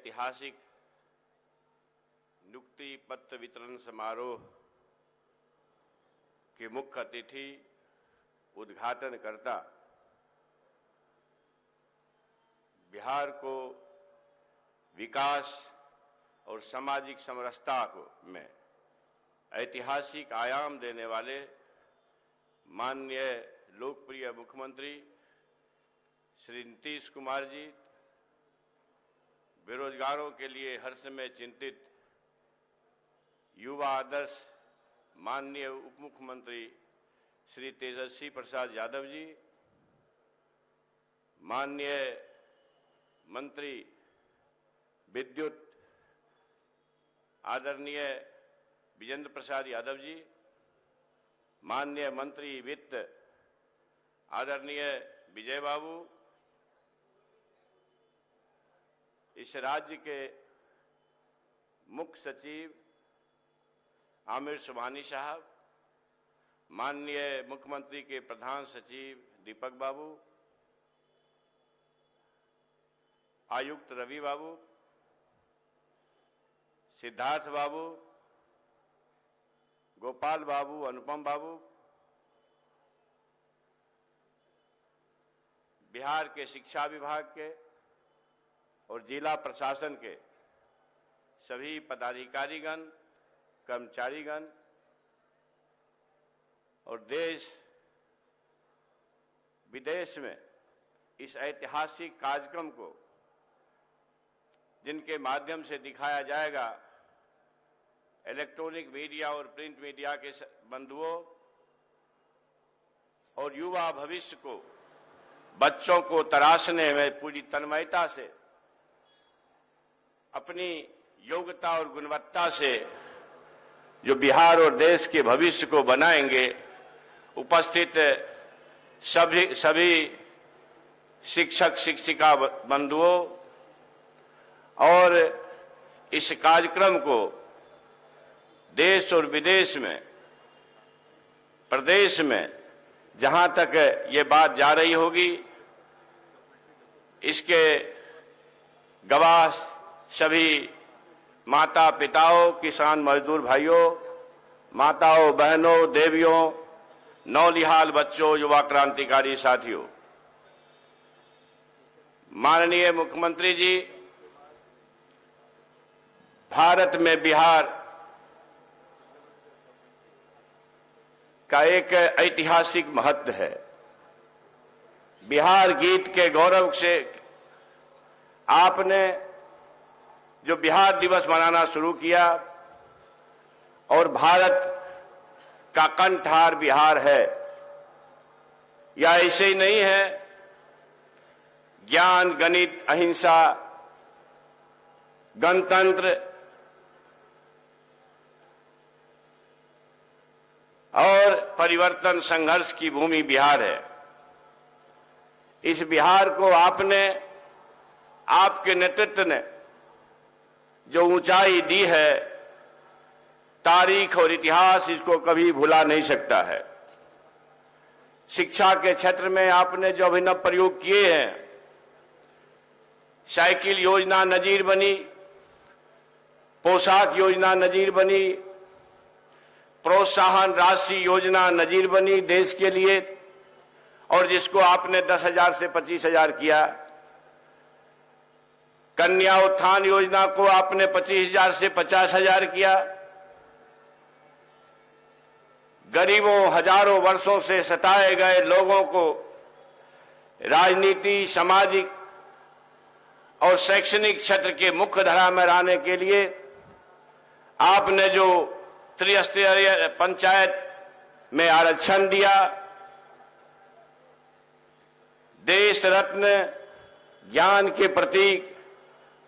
ऐतिहासिक नियुक्ति पत्र वितरण समारोह के मुख्य अतिथि उद्घाटनकर्ता बिहार को विकास और सामाजिक समरसता में ऐतिहासिक आयाम देने वाले माननीय लोकप्रिय मुख्यमंत्री श्री नीतीश कुमार जी, बेरोजगारों के लिए हर समय चिंतित युवा आदर्श माननीय उप मुख्यमंत्री श्री तेजस्वी प्रसाद यादव जी, माननीय मंत्री विद्युत आदरणीय विजेंद्र प्रसाद यादव जी, माननीय मंत्री वित्त आदरणीय विजय बाबू, इस राज्य के मुख्य सचिव आमिर सुबहानी साहब, माननीय मुख्यमंत्री के प्रधान सचिव दीपक बाबू, आयुक्त रवि बाबू, सिद्धार्थ बाबू, गोपाल बाबू, अनुपम बाबू, बिहार के शिक्षा विभाग के और जिला प्रशासन के सभी पदाधिकारीगण, कर्मचारीगण और देश विदेश में इस ऐतिहासिक कार्यक्रम को जिनके माध्यम से दिखाया जाएगा, इलेक्ट्रॉनिक मीडिया और प्रिंट मीडिया के बंधुओं और युवा भविष्य को, बच्चों को तराशने में पूरी तन्मयता से, अपनी योग्यता और गुणवत्ता से जो बिहार और देश के भविष्य को बनाएंगे, उपस्थित सभी शिक्षक शिक्षिका बंधुओं और इस कार्यक्रम को देश और विदेश में, प्रदेश में जहां तक ये बात जा रही होगी, इसके गवाह सभी माता पिताओं, किसान मजदूर भाइयों, माताओं, बहनों, देवियों, नौनिहाल बच्चों, युवा क्रांतिकारी साथियों, माननीय मुख्यमंत्री जी, भारत में बिहार का एक ऐतिहासिक महत्व है। बिहार गीत के गौरव से आपने जो बिहार दिवस मनाना शुरू किया और भारत का कंठहार बिहार है, यह ऐसे ही नहीं है। ज्ञान, गणित, अहिंसा, गणतंत्र और परिवर्तन संघर्ष की भूमि बिहार है। इस बिहार को आपने, आपके नेतृत्व ने जो ऊंचाई दी है, तारीख और इतिहास इसको कभी भुला नहीं सकता है। शिक्षा के क्षेत्र में आपने जो अभिनव प्रयोग किए हैं, साइकिल योजना नजीर बनी, पोशाक योजना नजीर बनी, प्रोत्साहन राशि योजना नजीर बनी देश के लिए, और जिसको आपने 10,000 से 25,000 किया। कन्या उत्थान योजना को आपने 25,000 से 50,000 किया। गरीबों, हजारों वर्षों से सताए गए लोगों को राजनीति, सामाजिक और शैक्षणिक क्षेत्र के मुख्य धारा में लाने के लिए आपने जो त्रिस्तरीय पंचायत में आरक्षण दिया, देश रत्न, ज्ञान के प्रतीक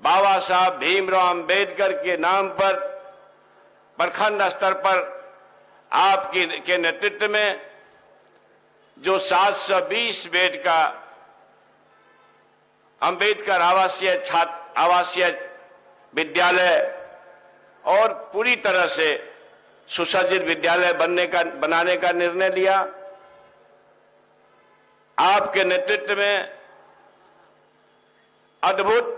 बाबा साहब भीमराव अंबेडकर के नाम पर प्रखंड स्तर पर आपके नेतृत्व में जो 720 बेड का अंबेडकर आवासीय विद्यालय और पूरी तरह से सुसज्जित विद्यालय बनाने का निर्णय लिया। आपके नेतृत्व में अद्भुत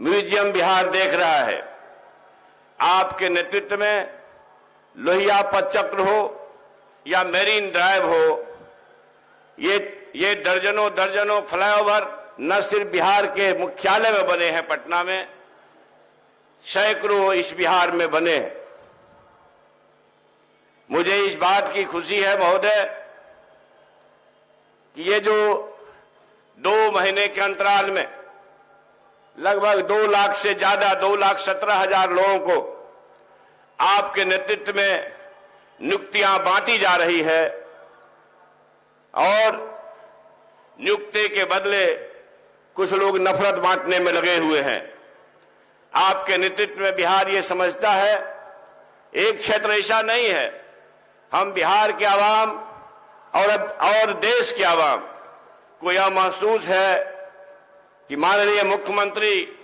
म्यूजियम बिहार देख रहा है। आपके नेतृत्व में लोहिया पथ चक्र हो या मेरीन ड्राइव हो, ये दर्जनों दर्जनों फ्लाईओवर न सिर्फ बिहार के मुख्यालय में बने हैं पटना में, सैकड़ों इस बिहार में बने हैं। मुझे इस बात की खुशी है महोदय कि ये जो 2 महीने के अंतराल में लगभग 2 लाख से ज्यादा 2,17,000 लोगों को आपके नेतृत्व में नियुक्तियां बांटी जा रही है और नियुक्ति के बदले कुछ लोग नफरत बांटने में लगे हुए हैं। आपके नेतृत्व में बिहार ये समझता है, एक क्षेत्र ऐसा नहीं है, हम बिहार के आवाम और देश के आवाम को यह महसूस है कि माननीय मुख्यमंत्री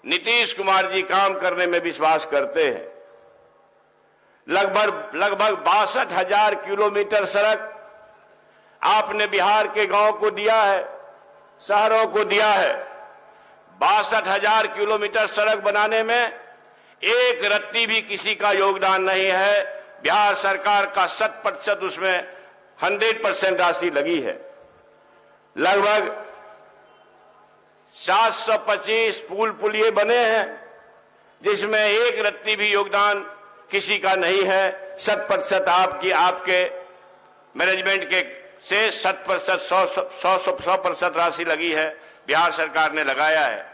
नीतीश कुमार जी काम करने में विश्वास करते हैं। लगभग 62,000 किलोमीटर सड़क आपने बिहार के गांव को दिया है, शहरों को दिया है। 62,000 किलोमीटर सड़क बनाने में एक रत्ती भी किसी का योगदान नहीं है। बिहार सरकार का 100% उसमें 100% राशि लगी है। लगभग 725 पुल पुलिये बने हैं जिसमें एक रत्ती भी योगदान किसी का नहीं है। 100% आपके मैनेजमेंट के से 100% राशि लगी है, बिहार सरकार ने लगाया है।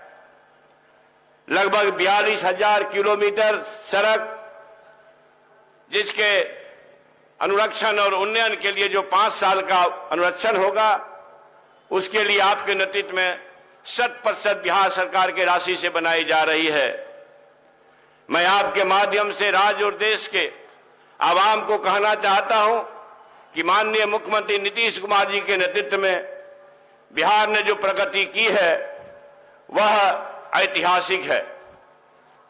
लगभग 42,000 किलोमीटर सड़क जिसके अनुरक्षण और उन्नयन के लिए जो 5 साल का अनुरक्षण होगा, उसके लिए आपके नेतृत्व में 100% बिहार सरकार के राशि से बनाई जा रही है। मैं आपके माध्यम से राज्य और देश के आवाम को कहना चाहता हूं कि माननीय मुख्यमंत्री नीतीश कुमार जी के नेतृत्व में बिहार ने जो प्रगति की है वह ऐतिहासिक है।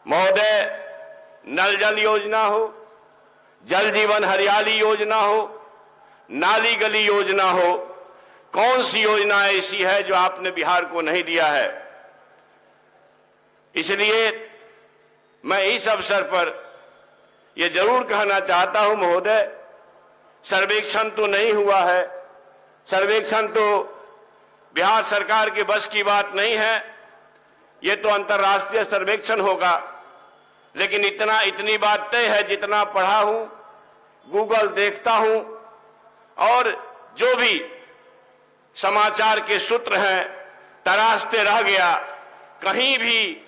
महोदय, नल जल योजना हो, जल जीवन हरियाली योजना हो, नाली गली योजना हो, कौन सी योजना ऐसी है जो आपने बिहार को नहीं दिया है? इसलिए मैं इस अवसर पर यह जरूर कहना चाहता हूं महोदय, सर्वेक्षण तो नहीं हुआ है, सर्वेक्षण तो बिहार सरकार के बस की बात नहीं है, ये तो अंतर्राष्ट्रीय सर्वेक्षण होगा। लेकिन इतनी बात तय है, जितना पढ़ा हूं, गूगल देखता हूं और जो भी समाचार के सूत्र हैं तराशते रह गया, कहीं भी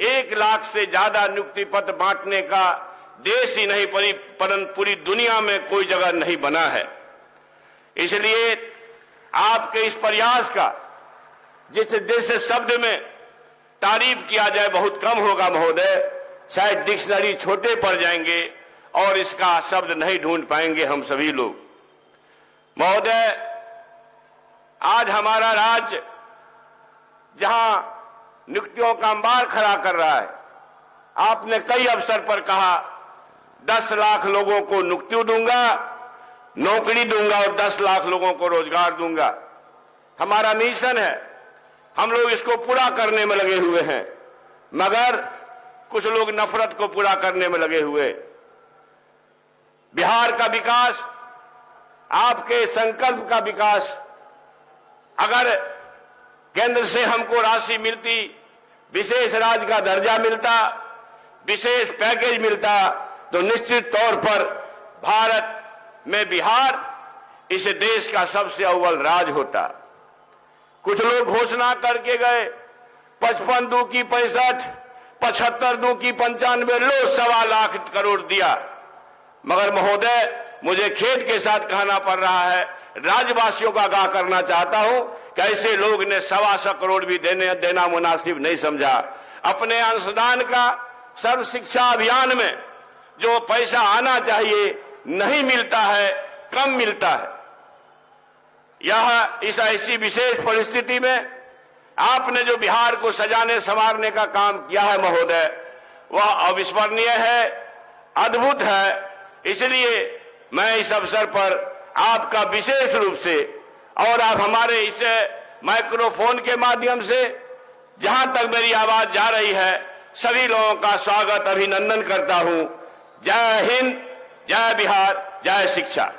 1 लाख से ज्यादा नियुक्ति पत्र बांटने का देश ही नहीं परंतु पूरी दुनिया में कोई जगह नहीं बना है। इसलिए आपके इस प्रयास का जिस शब्द में तारीफ किया जाए बहुत कम होगा महोदय। शायद डिक्शनरी छोटे पड़ जाएंगे और इसका शब्द नहीं ढूंढ पाएंगे हम सभी लोग। महोदय, आज हमारा राज्य जहां नियुक्तियों का अंबार खड़ा कर रहा है, आपने कई अवसर पर कहा 10 लाख लोगों को नियुक्ति दूंगा, नौकरी दूंगा और 10 लाख लोगों को रोजगार दूंगा। हमारा मिशन है, हम लोग इसको पूरा करने में लगे हुए हैं, मगर कुछ लोग नफरत को पूरा करने में लगे हुए। बिहार का विकास, आपके संकल्प का विकास, अगर केंद्र से हमको राशि मिलती, विशेष राज्य का दर्जा मिलता, विशेष पैकेज मिलता, तो निश्चित तौर पर भारत में बिहार इस देश का सबसे अव्वल राज्य होता। कुछ लोग घोषणा करके गए 55 दू की 65, 75 दू की 95, लो 1.25 लाख करोड़ दिया। मगर महोदय, मुझे खेद के साथ कहना पड़ रहा है, राज्यवासियों का आगाह करना चाहता हूं कि ऐसे लोग ने 125 करोड़ भी देना मुनासिब नहीं समझा। अपने अंशदान का सर्व शिक्षा अभियान में जो पैसा आना चाहिए नहीं मिलता है, कम मिलता है। यह इस ऐसी विशेष परिस्थिति में आपने जो बिहार को सजाने संवारने का काम किया है महोदय, वह अविस्मरणीय है, अद्भुत है। इसलिए मैं इस अवसर पर आपका विशेष रूप से और आप हमारे इस माइक्रोफोन के माध्यम से जहां तक मेरी आवाज जा रही है, सभी लोगों का स्वागत, अभिनंदन करता हूं। जय हिंद, जय बिहार, जय शिक्षा।